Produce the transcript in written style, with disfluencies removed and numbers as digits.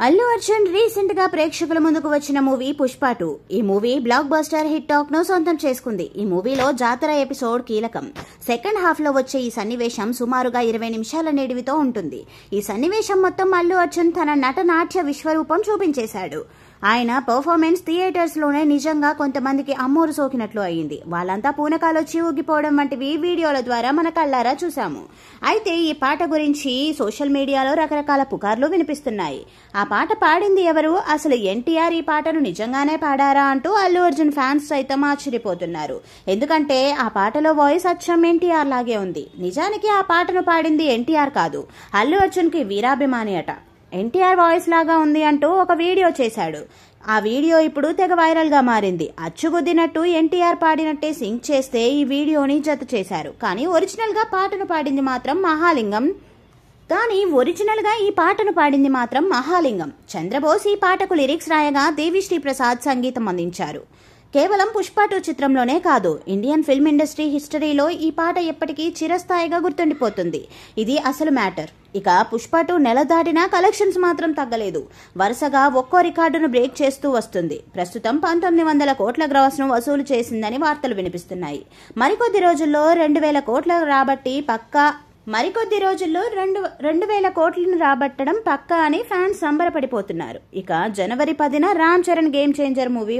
Allu Arjun recent గా ప్రేక్షకుల ముందుకు వచ్చిన మూవీ పుష్ప 2. ఈ movie block buster hit talk ను సొంతం చేసుకుంది. ఈ మూవీలో జాతర ఎపిసోడ్ కీలకం. సెకండ్ హాఫ్ లో వచ్చే ఈ సన్నివేశం సుమారుగా 20 నిమిషాల నిడివితో ఉంటుంది. ఈ సన్నివేశం మొత్తం అల్లు అర్జున్ తన నటనాట్య విశ్వరూపం చూపించేశాడు. ఆయన పర్ఫార్మెన్స్ థియేటర్స్ లోనే నిజంగా కొంతమందికి అమ్మోరు సోకినట్లు అయింది. వాళ్ళంతా పూనకాలొచ్చి ఊగిపోవడం వంటివి వీడియోల ద్వారా మన కళ్ళారా చూశాము. అయితే ఈ పాట గురించి సోషల్ మీడియాలో రకరకాల పుకార్లు వినిపిస్తున్నాయి. ఆ పాట పాడింది ఎవరు, అసలు ఎన్టీఆర్ ఈ పాటను నిజంగానే పాడారా అంటూ అల్లు అర్జున్ ఫ్యాన్స్ సైతం ఆశ్చర్యపోతున్నారు. ఎందుకంటే ఆ పాటలో వాయిస్ అచ్చం ఎన్టీఆర్ లాగే ఉంది. నిజానికి ఆ పాటను పాడింది ఎన్టీఆర్ కాదు, అల్లు అర్జున్ కి వీరాభిమాని అట. ఎన్టీఆర్ వాయిస్ లాగా ఉంది అంటూ ఒక వీడియో చేశాడు. ఆ వీడియో ఇప్పుడు తెగ వైరల్ గా మారింది. అచ్చుగుద్దినట్టు ఎన్టీఆర్ పాడినట్టే సింక్ చేస్తే ఈ వీడియోని జత చేశారు. కానీ ఒరిజినల్ గా పాటను పాడింది మాత్రం మహాలింగం. చంద్రబోస్ ఈ పాటకు లిరిక్స్ రాయగా దేవిశ్రీ ప్రసాద్ సంగీతం అందించారు. కేవలం పుష్ప 2 చిత్రంలోనే కాదు, ఇండియన్ ఫిల్మ్ ఇండస్ట్రీ హిస్టరీలో ఈ పాట ఎప్పటికీ చిరస్థాయిగా గుర్తుండిపోతుంది. ఇది అసలు మ్యాటర్. ఇక పుష్ప 2 నెల దాటినా కలెక్షన్స్ మాత్రం తగ్గలేదు. వరుసగా ఒక్కో రికార్డును బ్రేక్ చేస్తూ వస్తుంది. ప్రస్తుతం 1900 కోట్ల గ్రాస్ ను వసూలు చేసిందని వార్తలు వినిపిస్తున్నాయి. మరికొద్ది రోజుల్లో 2000 కోట్ల రాబట్టి పక్కా 2000 కోట్లను రాబట్టడం పక్కా అని ఫ్యాన్స్ సంబరపడిపోతున్నారు. ఇక జనవరి 10న Ram Charan game changer movie